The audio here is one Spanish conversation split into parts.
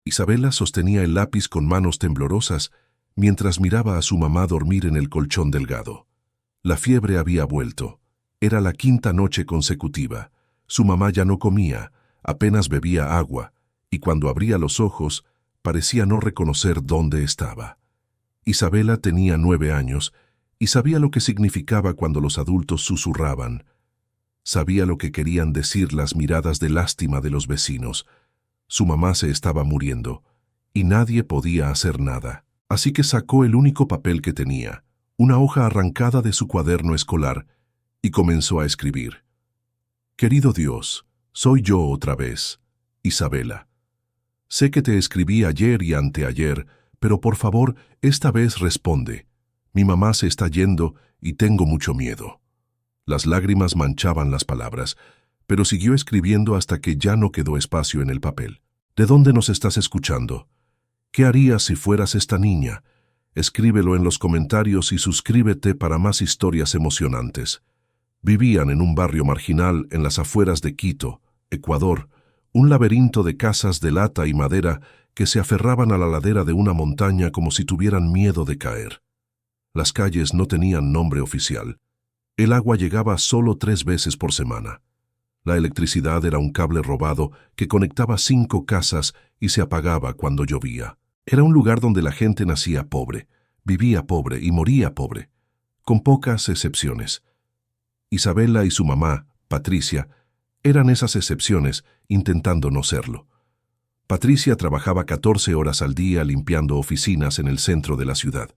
Isabela sostenía el lápiz con manos temblorosas mientras miraba a su mamá dormir en el colchón delgado. La fiebre había vuelto. Era la quinta noche consecutiva. Su mamá ya no comía, apenas bebía agua, y cuando abría los ojos, parecía no reconocer dónde estaba. Isabela tenía 9 años y sabía lo que significaba cuando los adultos susurraban. Sabía lo que querían decir las miradas de lástima de los vecinos. Su mamá se estaba muriendo, y nadie podía hacer nada. Así que sacó el único papel que tenía, una hoja arrancada de su cuaderno escolar, y comenzó a escribir. Querido Dios, soy yo otra vez, Isabela. Sé que te escribí ayer y anteayer, pero por favor, esta vez responde. Mi mamá se está yendo y tengo mucho miedo. Las lágrimas manchaban las palabras, pero siguió escribiendo hasta que ya no quedó espacio en el papel. ¿De dónde nos estás escuchando? ¿Qué harías si fueras esta niña? Escríbelo en los comentarios y suscríbete para más historias emocionantes. Vivían en un barrio marginal en las afueras de Quito, Ecuador, un laberinto de casas de lata y madera que se aferraban a la ladera de una montaña como si tuvieran miedo de caer. Las calles no tenían nombre oficial. El agua llegaba solo 3 veces por semana. La electricidad era un cable robado que conectaba 5 casas y se apagaba cuando llovía. Era un lugar donde la gente nacía pobre, vivía pobre y moría pobre, con pocas excepciones. Isabela y su mamá, Patricia, eran esas excepciones intentando no serlo. Patricia trabajaba 14 horas al día limpiando oficinas en el centro de la ciudad.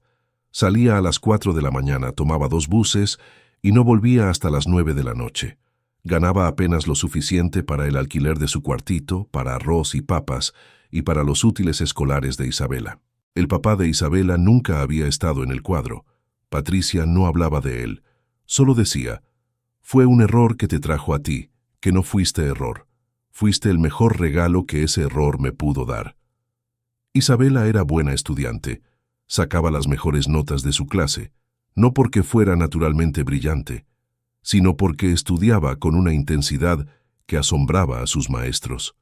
Salía a las 4 de la mañana, tomaba 2 buses y no volvía hasta las 9 de la noche. Ganaba apenas lo suficiente para el alquiler de su cuartito, para arroz y papas y para los útiles escolares de Isabela. El papá de Isabela nunca había estado en el cuadro. Patricia no hablaba de él. Solo decía, fue un error que te trajo a ti, que no fuiste error. Fuiste el mejor regalo que ese error me pudo dar. Isabela era buena estudiante. Sacaba las mejores notas de su clase, no porque fuera naturalmente brillante, sino porque estudiaba con una intensidad que asombraba a sus maestros.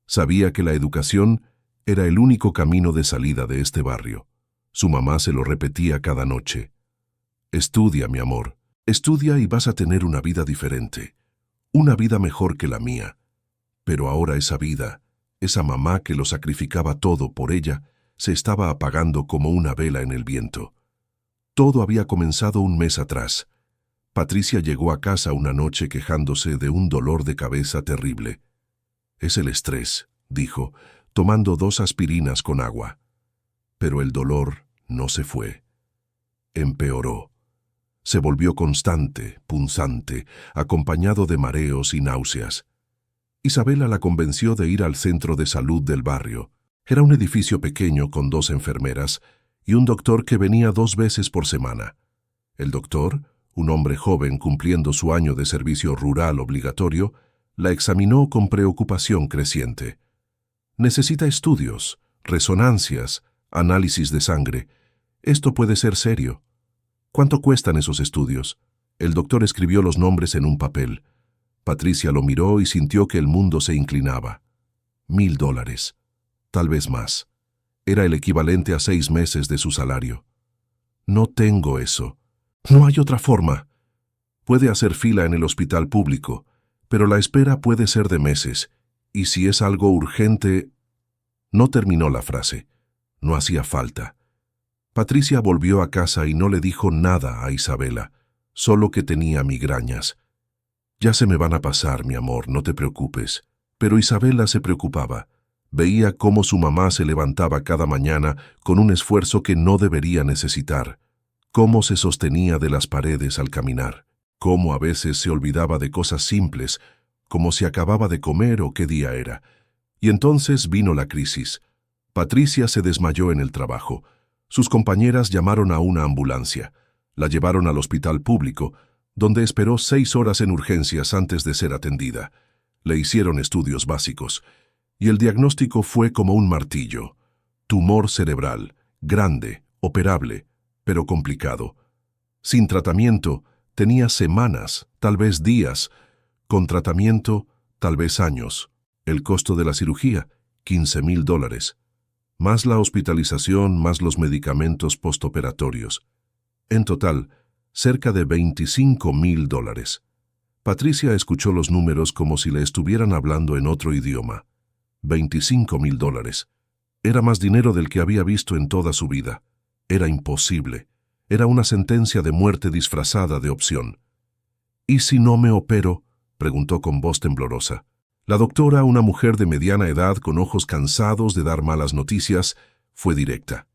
Sabía que la educación era el único camino de salida de este barrio. Su mamá se lo repetía cada noche. Estudia, mi amor, estudia y vas a tener una vida diferente, una vida mejor que la mía. Pero ahora esa vida, esa mamá que lo sacrificaba todo por ella, se estaba apagando como una vela en el viento. Todo había comenzado un mes atrás. Patricia llegó a casa una noche quejándose de un dolor de cabeza terrible. Es el estrés, dijo, tomando 2 aspirinas con agua. Pero el dolor no se fue. Empeoró. Se volvió constante, punzante, acompañado de mareos y náuseas. Isabela la convenció de ir al centro de salud del barrio. Era un edificio pequeño con 2 enfermeras y un doctor que venía 2 veces por semana. El doctor, un hombre joven cumpliendo su año de servicio rural obligatorio, la examinó con preocupación creciente. Necesita estudios, resonancias, análisis de sangre. Esto puede ser serio. ¿Cuánto cuestan esos estudios? El doctor escribió los nombres en un papel. Patricia lo miró y sintió que el mundo se inclinaba. $1000. Tal vez más. Era el equivalente a 6 meses de su salario. No tengo eso. No hay otra forma. Puede hacer fila en el hospital público, pero la espera puede ser de meses, y si es algo urgente... No terminó la frase. No hacía falta. Patricia volvió a casa y no le dijo nada a Isabela, solo que tenía migrañas. Ya se me van a pasar, mi amor, no te preocupes. Pero Isabela se preocupaba. Veía cómo su mamá se levantaba cada mañana con un esfuerzo que no debería necesitar, cómo se sostenía de las paredes al caminar, cómo a veces se olvidaba de cosas simples, como si acababa de comer o qué día era. Y entonces vino la crisis. Patricia se desmayó en el trabajo. Sus compañeras llamaron a una ambulancia. La llevaron al hospital público, donde esperó 6 horas en urgencias antes de ser atendida. Le hicieron estudios básicos. Y el diagnóstico fue como un martillo. Tumor cerebral, grande, operable, pero complicado. Sin tratamiento, tenía semanas, tal vez días. Con tratamiento, tal vez años. El costo de la cirugía, $15,000. más la hospitalización, más los medicamentos postoperatorios. En total, cerca de $25,000. Patricia escuchó los números como si le estuvieran hablando en otro idioma. $25,000. Era más dinero del que había visto en toda su vida. Era imposible. Era una sentencia de muerte disfrazada de opción. ¿Y si no me opero?, preguntó con voz temblorosa. La doctora, una mujer de mediana edad con ojos cansados de dar malas noticias, fue directa.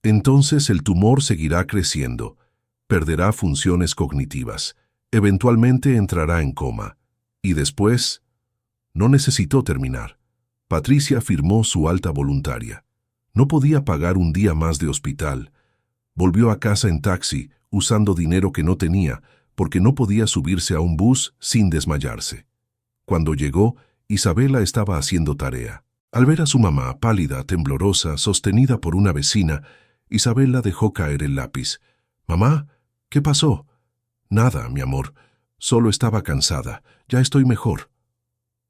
Entonces el tumor seguirá creciendo. Perderá funciones cognitivas. Eventualmente entrará en coma. Y después... No necesitó terminar. Patricia firmó su alta voluntaria. No podía pagar un día más de hospital. Volvió a casa en taxi, usando dinero que no tenía, porque no podía subirse a un bus sin desmayarse. Cuando llegó, Isabela estaba haciendo tarea. Al ver a su mamá, pálida, temblorosa, sostenida por una vecina, Isabela dejó caer el lápiz. «Mamá, ¿qué pasó?» «Nada, mi amor. Solo estaba cansada. Ya estoy mejor».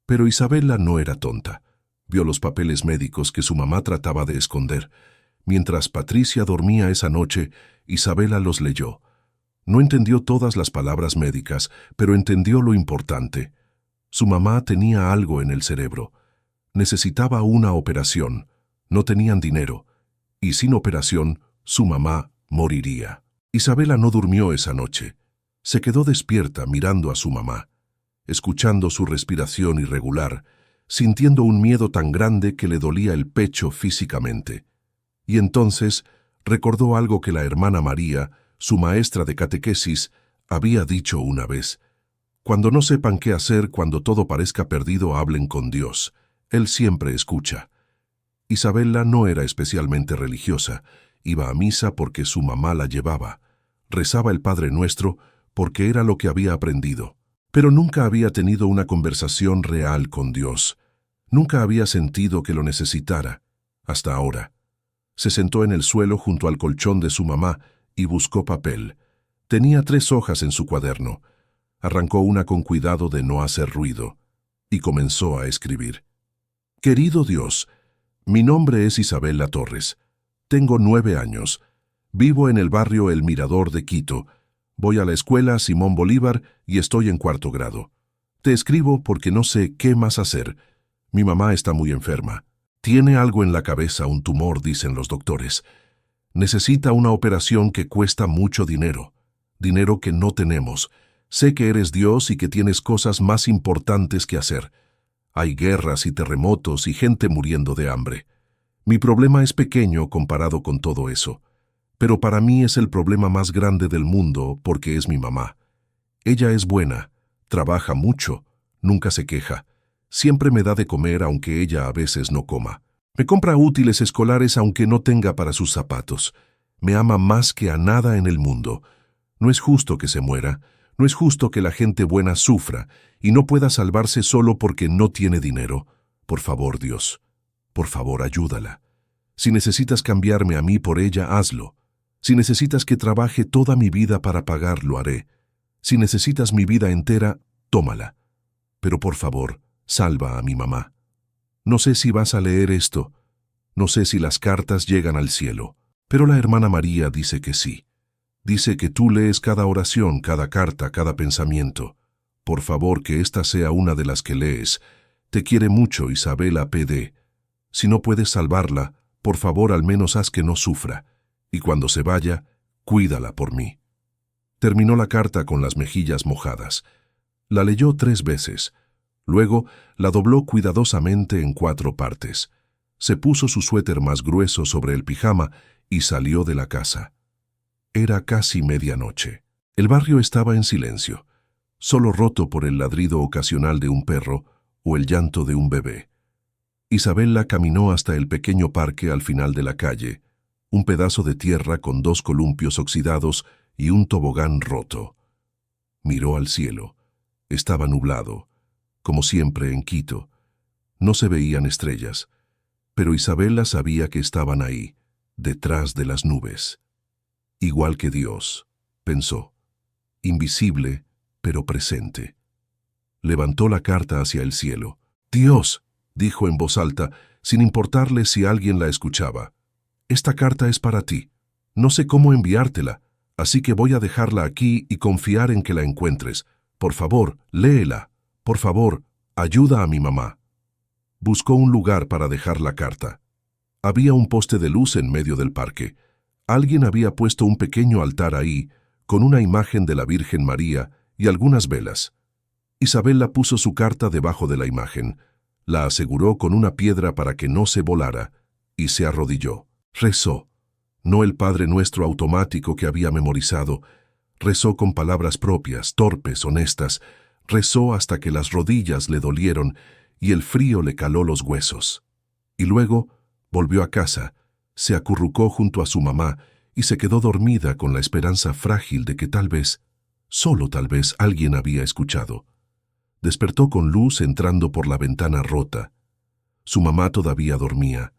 Pero Isabela no era tonta. Vio los papeles médicos que su mamá trataba de esconder. Mientras Patricia dormía esa noche, Isabela los leyó. No entendió todas las palabras médicas, pero entendió lo importante. Su mamá tenía algo en el cerebro. Necesitaba una operación. No tenían dinero. Y sin operación, su mamá moriría. Isabela no durmió esa noche. Se quedó despierta mirando a su mamá, escuchando su respiración irregular, sintiendo un miedo tan grande que le dolía el pecho físicamente. Y entonces recordó algo que la hermana María, su maestra de catequesis, había dicho una vez. Cuando no sepan qué hacer, cuando todo parezca perdido, hablen con Dios. Él siempre escucha. Isabela no era especialmente religiosa. Iba a misa porque su mamá la llevaba. Rezaba el Padre Nuestro porque era lo que había aprendido. Pero nunca había tenido una conversación real con Dios. Nunca había sentido que lo necesitara. Hasta ahora. Se sentó en el suelo junto al colchón de su mamá y buscó papel. Tenía 3 hojas en su cuaderno. Arrancó una con cuidado de no hacer ruido y comenzó a escribir. Querido Dios, mi nombre es Isabela Torres. Tengo 9 años. Vivo en el barrio El Mirador de Quito. Voy a la escuela Simón Bolívar y estoy en 4º grado. Te escribo porque no sé qué más hacer. Mi mamá está muy enferma. Tiene algo en la cabeza, un tumor, dicen los doctores. Necesita una operación que cuesta mucho dinero. Dinero que no tenemos. Sé que eres Dios y que tienes cosas más importantes que hacer. Hay guerras y terremotos y gente muriendo de hambre. Mi problema es pequeño comparado con todo eso. Pero para mí es el problema más grande del mundo porque es mi mamá. Ella es buena, trabaja mucho, nunca se queja. Siempre me da de comer aunque ella a veces no coma. Me compra útiles escolares aunque no tenga para sus zapatos. Me ama más que a nada en el mundo. No es justo que se muera. No es justo que la gente buena sufra y no pueda salvarse solo porque no tiene dinero. Por favor, Dios. Por favor, ayúdala. Si necesitas cambiarme a mí por ella, hazlo. Si necesitas que trabaje toda mi vida para pagar, lo haré. Si necesitas mi vida entera, tómala. Pero por favor, salva a mi mamá. No sé si vas a leer esto. No sé si las cartas llegan al cielo. Pero la hermana María dice que sí. Dice que tú lees cada oración, cada carta, cada pensamiento. Por favor, que esta sea una de las que lees. Te quiere mucho, Isabela P.D. Si no puedes salvarla, por favor, al menos haz que no sufra. Y cuando se vaya, cuídala por mí. Terminó la carta con las mejillas mojadas. La leyó 3 veces. Luego la dobló cuidadosamente en 4 partes. Se puso su suéter más grueso sobre el pijama y salió de la casa. Era casi medianoche. El barrio estaba en silencio, solo roto por el ladrido ocasional de un perro o el llanto de un bebé. Isabela caminó hasta el pequeño parque al final de la calle, un pedazo de tierra con 2 columpios oxidados y un tobogán roto. Miró al cielo. Estaba nublado, como siempre en Quito. No se veían estrellas, pero Isabela sabía que estaban ahí, detrás de las nubes. Igual que Dios, pensó, invisible, pero presente. Levantó la carta hacia el cielo. «Dios», dijo en voz alta, sin importarle si alguien la escuchaba. «Esta carta es para ti. No sé cómo enviártela, así que voy a dejarla aquí y confiar en que la encuentres. Por favor, léela. Por favor, ayuda a mi mamá». Buscó un lugar para dejar la carta. Había un poste de luz en medio del parque. Alguien había puesto un pequeño altar ahí, con una imagen de la Virgen María y algunas velas. Isabela puso su carta debajo de la imagen, la aseguró con una piedra para que no se volara, y se arrodilló. Rezó. No el Padre Nuestro automático que había memorizado. Rezó con palabras propias, torpes, honestas. Rezó hasta que las rodillas le dolieron y el frío le caló los huesos. Y luego volvió a casa, se acurrucó junto a su mamá y se quedó dormida con la esperanza frágil de que tal vez, solo tal vez, alguien había escuchado. Despertó con luz entrando por la ventana rota. Su mamá todavía dormía,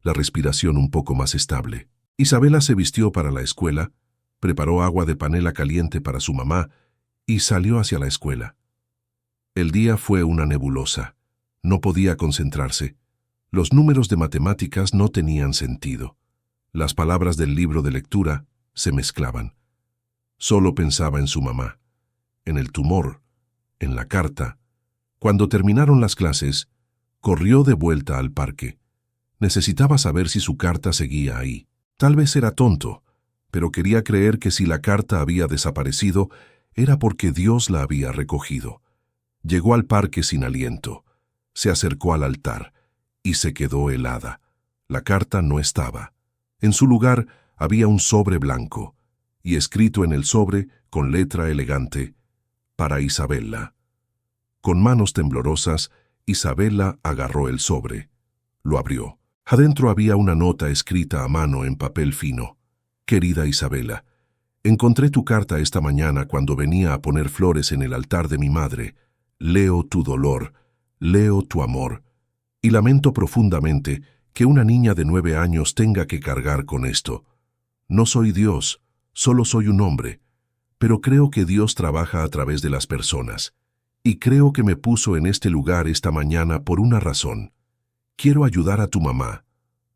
la respiración un poco más estable. Isabela se vistió para la escuela, preparó agua de panela caliente para su mamá y salió hacia la escuela. El día fue una nebulosa. No podía concentrarse. Los números de matemáticas no tenían sentido. Las palabras del libro de lectura se mezclaban. Solo pensaba en su mamá, en el tumor, en la carta. Cuando terminaron las clases, corrió de vuelta al parque. Necesitaba saber si su carta seguía ahí. Tal vez era tonto, pero quería creer que si la carta había desaparecido, era porque Dios la había recogido. Llegó al parque sin aliento. Se acercó al altar y se quedó helada. La carta no estaba. En su lugar había un sobre blanco, y escrito en el sobre, con letra elegante, «Para Isabela». Con manos temblorosas, Isabela agarró el sobre. Lo abrió. Adentro había una nota escrita a mano en papel fino. «Querida Isabela, encontré tu carta esta mañana cuando venía a poner flores en el altar de mi madre. Leo tu dolor, leo tu amor, y lamento profundamente que una niña de 9 años tenga que cargar con esto. No soy Dios, solo soy un hombre, pero creo que Dios trabaja a través de las personas, y creo que me puso en este lugar esta mañana por una razón. Quiero ayudar a tu mamá.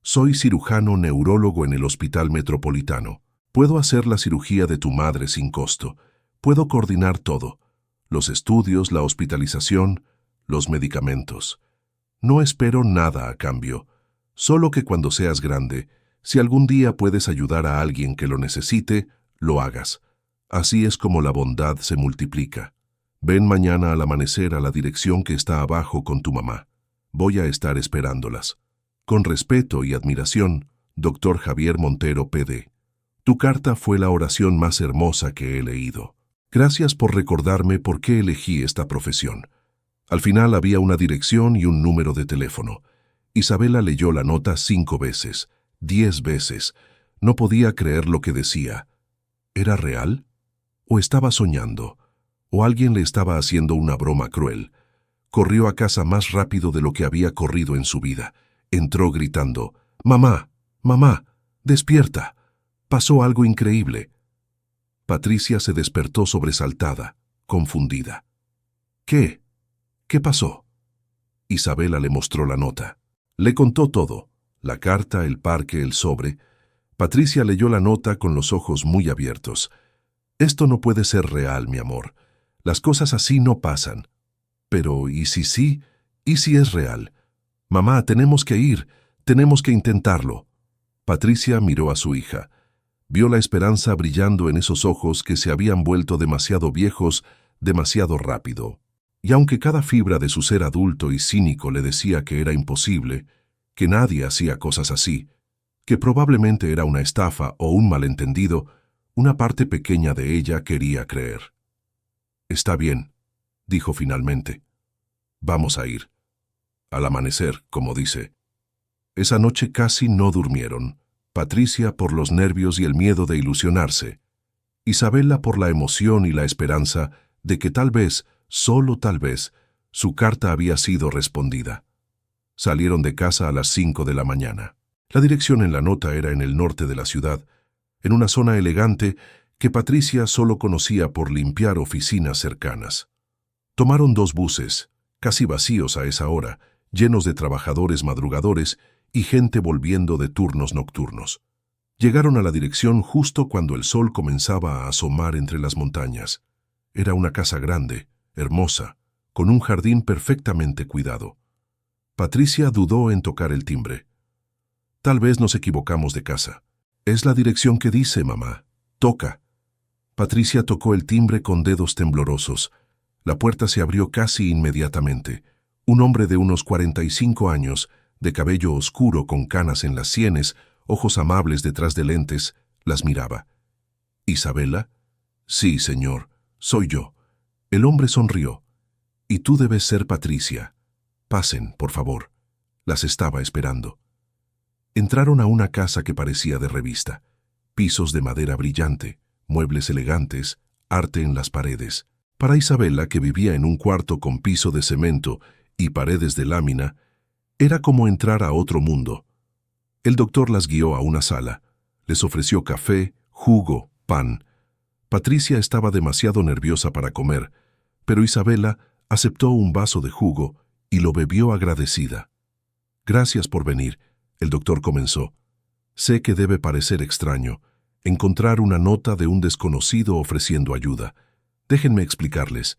Soy cirujano neurólogo en el Hospital Metropolitano. Puedo hacer la cirugía de tu madre sin costo. Puedo coordinar todo. Los estudios, la hospitalización, los medicamentos. No espero nada a cambio. Solo que cuando seas grande, si algún día puedes ayudar a alguien que lo necesite, lo hagas. Así es como la bondad se multiplica. Ven mañana al amanecer a la dirección que está abajo con tu mamá. Voy a estar esperándolas. Con respeto y admiración, Dr. Javier Montero, PD. Tu carta fue la oración más hermosa que he leído. Gracias por recordarme por qué elegí esta profesión. Al final había una dirección y un número de teléfono. Isabela leyó la nota 5 veces, 10 veces. No podía creer lo que decía. ¿Era real? ¿O estaba soñando? ¿O alguien le estaba haciendo una broma cruel? Corrió a casa más rápido de lo que había corrido en su vida. Entró gritando, «¡Mamá! ¡Mamá! ¡Despierta! Pasó algo increíble». Patricia se despertó sobresaltada, confundida. «¿Qué? ¿Qué pasó?» Isabela le mostró la nota. Le contó todo, la carta, el parque, el sobre. Patricia leyó la nota con los ojos muy abiertos. «Esto no puede ser real, mi amor. Las cosas así no pasan. Pero, ¿y si sí? ¿Y si es real? Mamá, tenemos que ir, tenemos que intentarlo». Patricia miró a su hija. Vio la esperanza brillando en esos ojos que se habían vuelto demasiado viejos, demasiado rápido. Y aunque cada fibra de su ser adulto y cínico le decía que era imposible, que nadie hacía cosas así, que probablemente era una estafa o un malentendido, una parte pequeña de ella quería creer. «Está bien», dijo finalmente. «Vamos a ir. Al amanecer, como dice». Esa noche casi no durmieron. Patricia por los nervios y el miedo de ilusionarse. Isabela por la emoción y la esperanza de que tal vez, solo tal vez, su carta había sido respondida. Salieron de casa a las 5 de la mañana. La dirección en la nota era en el norte de la ciudad, en una zona elegante que Patricia solo conocía por limpiar oficinas cercanas. Tomaron 2 buses, casi vacíos a esa hora, llenos de trabajadores madrugadores y gente volviendo de turnos nocturnos. Llegaron a la dirección justo cuando el sol comenzaba a asomar entre las montañas. Era una casa grande, hermosa, con un jardín perfectamente cuidado. Patricia dudó en tocar el timbre. Tal vez nos equivocamos de casa. Es la dirección que dice, mamá. Toca. Patricia tocó el timbre con dedos temblorosos. La puerta se abrió casi inmediatamente. Un hombre de unos 45 años, de cabello oscuro con canas en las sienes, ojos amables detrás de lentes, las miraba. ¿Isabela? Sí, señor, soy yo. El hombre sonrió. Y tú debes ser Patricia. Pasen, por favor. Las estaba esperando. Entraron a una casa que parecía de revista. Pisos de madera brillante, muebles elegantes, arte en las paredes. Para Isabela, que vivía en un cuarto con piso de cemento y paredes de lámina, era como entrar a otro mundo. El doctor las guió a una sala. Les ofreció café, jugo, pan. Patricia estaba demasiado nerviosa para comer, pero Isabela aceptó un vaso de jugo y lo bebió agradecida. Gracias por venir, el doctor comenzó. Sé que debe parecer extraño encontrar una nota de un desconocido ofreciendo ayuda. Déjenme explicarles.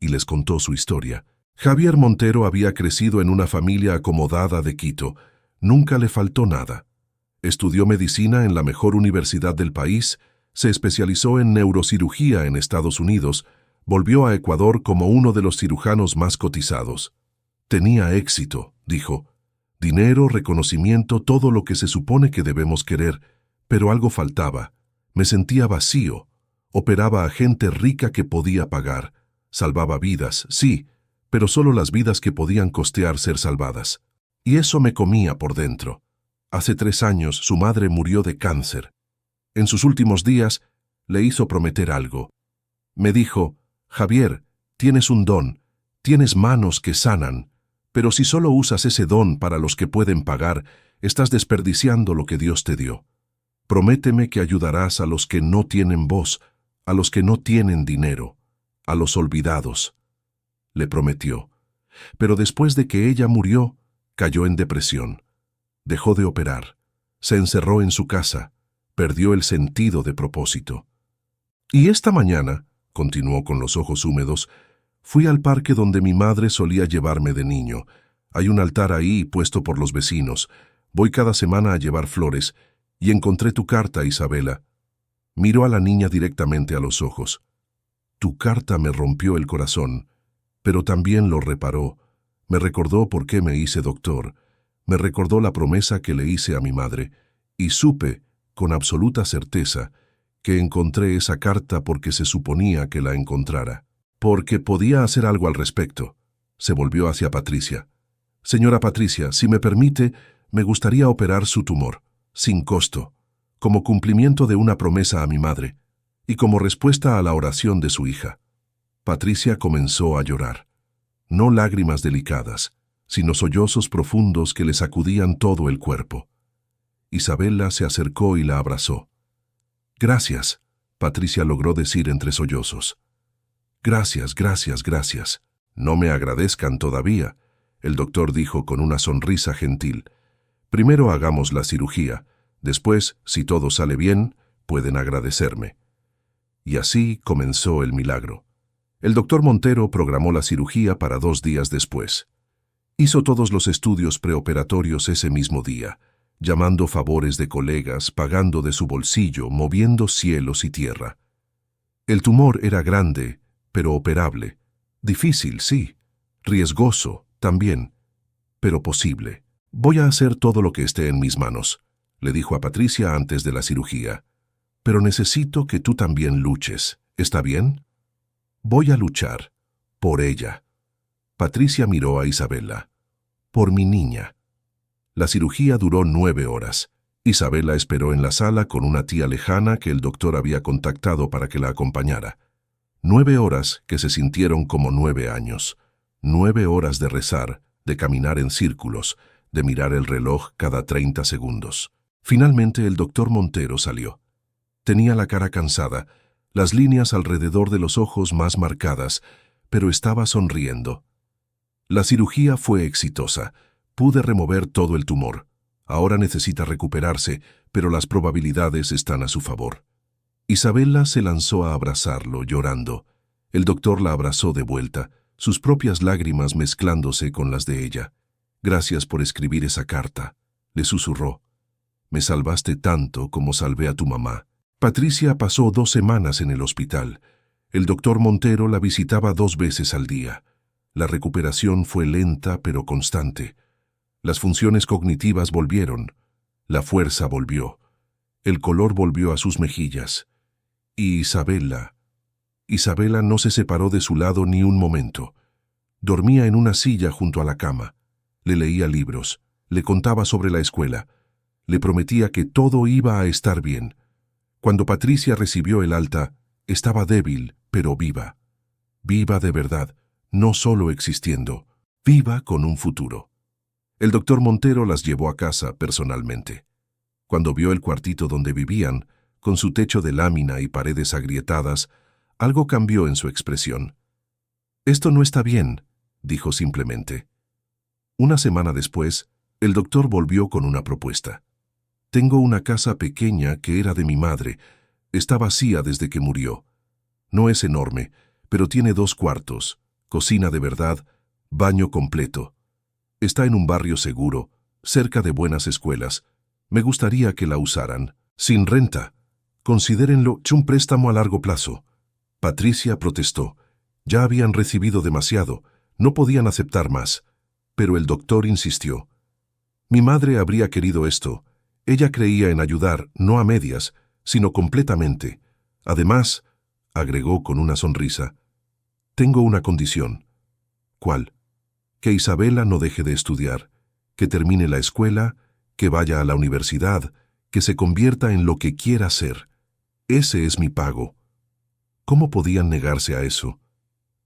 Y les contó su historia. Javier Montero había crecido en una familia acomodada de Quito. Nunca le faltó nada. Estudió medicina en la mejor universidad del país, se especializó en neurocirugía en Estados Unidos, volvió a Ecuador como uno de los cirujanos más cotizados. Tenía éxito, dijo. Dinero, reconocimiento, todo lo que se supone que debemos querer, pero algo faltaba. Me sentía vacío. Operaba a gente rica que podía pagar. Salvaba vidas, sí, pero solo las vidas que podían costear ser salvadas. Y eso me comía por dentro. Hace 3 años su madre murió de cáncer. En sus últimos días le hizo prometer algo. Me dijo, Javier, tienes un don, tienes manos que sanan, pero si solo usas ese don para los que pueden pagar, estás desperdiciando lo que Dios te dio. Prométeme que ayudarás a los que no tienen voz, a los que no tienen dinero, a los olvidados. Le prometió. Pero después de que ella murió, cayó en depresión. Dejó de operar. Se encerró en su casa. Perdió el sentido de propósito. Y esta mañana, continuó con los ojos húmedos, fui al parque donde mi madre solía llevarme de niño. Hay un altar ahí puesto por los vecinos. Voy cada semana a llevar flores y encontré tu carta, Isabela. Miró a la niña directamente a los ojos. Tu carta me rompió el corazón, pero también lo reparó. Me recordó por qué me hice doctor. Me recordó la promesa que le hice a mi madre, y supe, con absoluta certeza, que encontré esa carta porque se suponía que la encontrara. Porque podía hacer algo al respecto. Se volvió hacia Patricia. Señora Patricia, si me permite, me gustaría operar su tumor, sin costo, como cumplimiento de una promesa a mi madre, y como respuesta a la oración de su hija. Patricia comenzó a llorar. No lágrimas delicadas, sino sollozos profundos que le sacudían todo el cuerpo. Isabela se acercó y la abrazó. Gracias, Patricia logró decir entre sollozos. Gracias, gracias, gracias. No me agradezcan todavía, el doctor dijo con una sonrisa gentil. Primero hagamos la cirugía, después, si todo sale bien, pueden agradecerme. Y así comenzó el milagro. El doctor Montero programó la cirugía para 2 días después. Hizo todos los estudios preoperatorios ese mismo día, llamando favores de colegas, pagando de su bolsillo, moviendo cielos y tierra. El tumor era grande, pero operable. Difícil, sí. Riesgoso, también. Pero posible. Voy a hacer todo lo que esté en mis manos, le dijo a Patricia antes de la cirugía. Pero necesito que tú también luches. ¿Está bien? Voy a luchar. Por ella. Patricia miró a Isabela. Por mi niña. La cirugía duró 9 horas. Isabela esperó en la sala con una tía lejana que el doctor había contactado para que la acompañara. 9 horas que se sintieron como 9 años. 9 horas de rezar, de caminar en círculos, de mirar el reloj cada 30 segundos. Finalmente el doctor Montero salió. Tenía la cara cansada, las líneas alrededor de los ojos más marcadas, pero estaba sonriendo. La cirugía fue exitosa. Pude remover todo el tumor. Ahora necesita recuperarse, pero las probabilidades están a su favor. Isabella se lanzó a abrazarlo, llorando. El doctor la abrazó de vuelta, sus propias lágrimas mezclándose con las de ella. «Gracias por escribir esa carta», le susurró. «Me salvaste tanto como salvé a tu mamá». Patricia pasó 2 semanas en el hospital. El doctor Montero la visitaba 2 veces al día. La recuperación fue lenta pero constante. Las funciones cognitivas volvieron. La fuerza volvió. El color volvió a sus mejillas. Y Isabella no se separó de su lado ni un momento. Dormía en una silla junto a la cama. Le leía libros. Le contaba sobre la escuela. Le prometía que todo iba a estar bien. Cuando Patricia recibió el alta, estaba débil, pero viva. Viva de verdad, no solo existiendo, viva con un futuro. El doctor Montero las llevó a casa personalmente. Cuando vio el cuartito donde vivían, con su techo de lámina y paredes agrietadas, algo cambió en su expresión. «Esto no está bien», dijo simplemente. Una semana después, el doctor volvió con una propuesta. «Tengo una casa pequeña que era de mi madre. Está vacía desde que murió. No es enorme, pero tiene 2 cuartos, cocina de verdad, baño completo. Está en un barrio seguro, cerca de buenas escuelas. Me gustaría que la usaran. Sin renta. Considérenlo un préstamo a largo plazo». Patricia protestó. Ya habían recibido demasiado, no podían aceptar más. Pero el doctor insistió. «Mi madre habría querido esto. Ella creía en ayudar, no a medias, sino completamente. Además», agregó con una sonrisa, «tengo una condición». «¿Cuál?» «Que Isabella no deje de estudiar, que termine la escuela, que vaya a la universidad, que se convierta en lo que quiera ser. Ese es mi pago». ¿Cómo podían negarse a eso?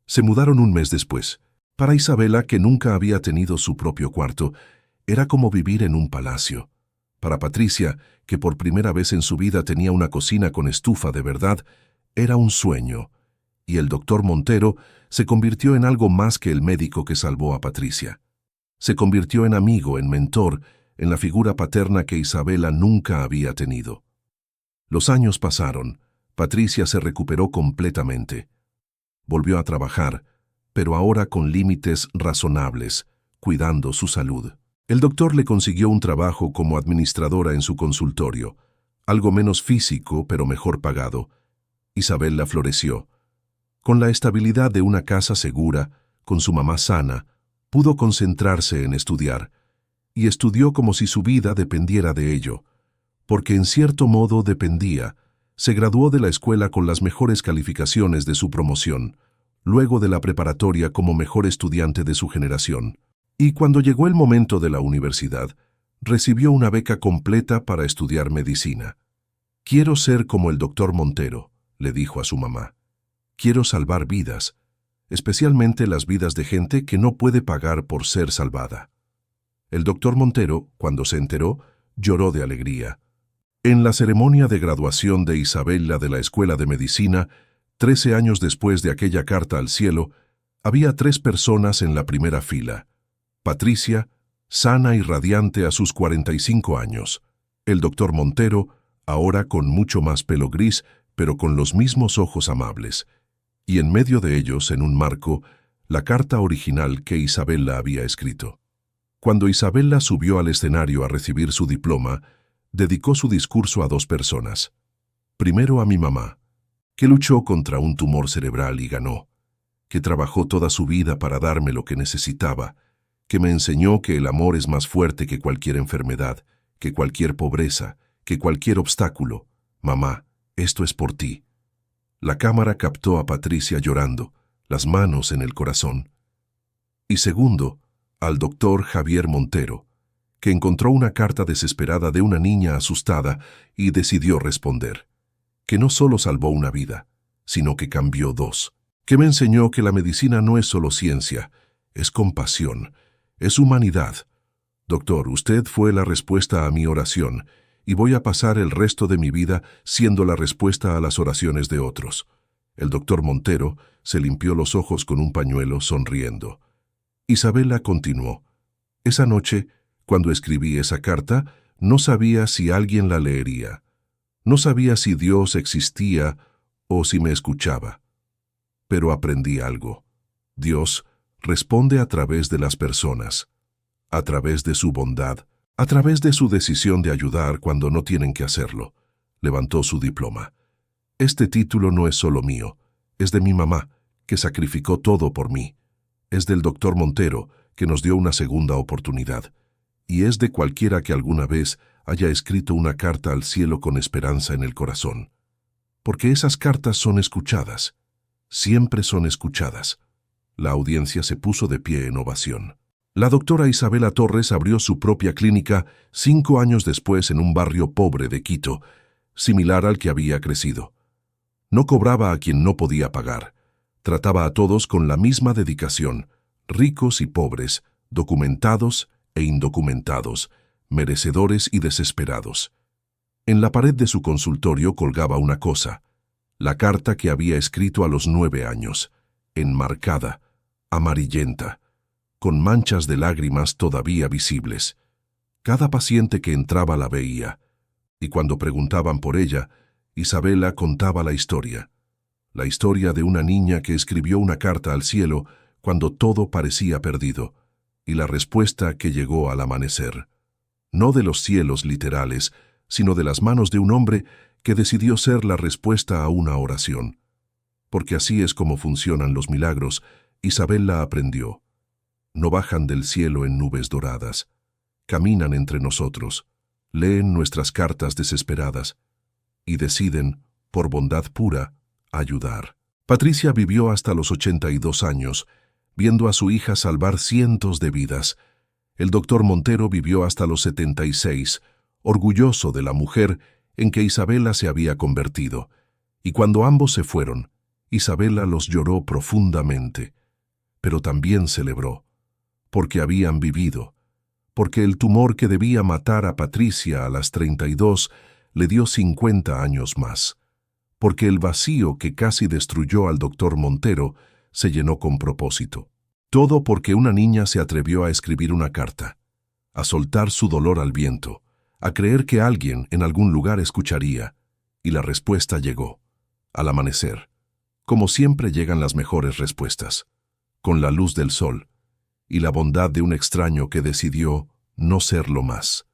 Se mudaron un mes después. Para Isabella, que nunca había tenido su propio cuarto, era como vivir en un palacio. Para Patricia, que por primera vez en su vida tenía una cocina con estufa de verdad, era un sueño. Y el doctor Montero se convirtió en algo más que el médico que salvó a Patricia. Se convirtió en amigo, en mentor, en la figura paterna que Isabella nunca había tenido. Los años pasaron. Patricia se recuperó completamente. Volvió a trabajar, pero ahora con límites razonables, cuidando su salud. El doctor le consiguió un trabajo como administradora en su consultorio, algo menos físico pero mejor pagado. Isabella floreció. Con la estabilidad de una casa segura, con su mamá sana, pudo concentrarse en estudiar, y estudió como si su vida dependiera de ello, porque en cierto modo dependía. Se graduó de la escuela con las mejores calificaciones de su promoción, luego de la preparatoria como mejor estudiante de su generación. Y cuando llegó el momento de la universidad, recibió una beca completa para estudiar medicina. «Quiero ser como el doctor Montero», le dijo a su mamá. «Quiero salvar vidas, especialmente las vidas de gente que no puede pagar por ser salvada». El doctor Montero, cuando se enteró, lloró de alegría. En la ceremonia de graduación de Isabella de la Escuela de Medicina, 13 años después de aquella carta al cielo, había 3 personas en la primera fila. Patricia, sana y radiante a sus 45 años. El doctor Montero, ahora con mucho más pelo gris, pero con los mismos ojos amables. Y en medio de ellos, en un marco, la carta original que Isabella había escrito. Cuando Isabella subió al escenario a recibir su diploma, dedicó su discurso a 2 personas. Primero a mi mamá, que luchó contra un tumor cerebral y ganó, que trabajó toda su vida para darme lo que necesitaba, que me enseñó que el amor es más fuerte que cualquier enfermedad, que cualquier pobreza, que cualquier obstáculo. Mamá, esto es por ti. La cámara captó a Patricia llorando, las manos en el corazón. Y segundo, al doctor Javier Montero, que encontró una carta desesperada de una niña asustada y decidió responder. Que no solo salvó una vida, sino que cambió 2. Que me enseñó que la medicina no es solo ciencia, es compasión, es humanidad. Doctor, usted fue la respuesta a mi oración, y voy a pasar el resto de mi vida siendo la respuesta a las oraciones de otros. El doctor Montero se limpió los ojos con un pañuelo sonriendo. Isabela continuó. Esa noche, cuando escribí esa carta, no sabía si alguien la leería. No sabía si Dios existía o si me escuchaba. Pero aprendí algo. Dios responde a través de las personas, a través de su bondad, a través de su decisión de ayudar cuando no tienen que hacerlo. Levantó su diploma. Este título no es solo mío, es de mi mamá, que sacrificó todo por mí. Es del doctor Montero, que nos dio una segunda oportunidad. Y es de cualquiera que alguna vez haya escrito una carta al cielo con esperanza en el corazón. Porque esas cartas son escuchadas. Siempre son escuchadas. La audiencia se puso de pie en ovación. La doctora Isabela Torres abrió su propia clínica 5 años después en un barrio pobre de Quito, similar al que había crecido. No cobraba a quien no podía pagar. Trataba a todos con la misma dedicación, ricos y pobres, documentados e indocumentados, merecedores y desesperados. En la pared de su consultorio colgaba una cosa, la carta que había escrito a los 9 años, enmarcada, amarillenta, con manchas de lágrimas todavía visibles. Cada paciente que entraba la veía, y cuando preguntaban por ella, Isabela contaba la historia de una niña que escribió una carta al cielo cuando todo parecía perdido, y la respuesta que llegó al amanecer. No de los cielos literales, sino de las manos de un hombre que decidió ser la respuesta a una oración. Porque así es como funcionan los milagros, Isabela aprendió. No bajan del cielo en nubes doradas, caminan entre nosotros, leen nuestras cartas desesperadas y deciden, por bondad pura, ayudar. Patricia vivió hasta los 82 años, viendo a su hija salvar cientos de vidas. El doctor Montero vivió hasta los 76, orgulloso de la mujer en que Isabela se había convertido. Y cuando ambos se fueron, Isabela los lloró profundamente, pero también celebró, porque habían vivido, porque el tumor que debía matar a Patricia a las 32 le dio 50 años más, porque el vacío que casi destruyó al doctor Montero se llenó con propósito. Todo porque una niña se atrevió a escribir una carta, a soltar su dolor al viento, a creer que alguien en algún lugar escucharía, y la respuesta llegó, al amanecer. Como siempre llegan las mejores respuestas, con la luz del sol y la bondad de un extraño que decidió no serlo más.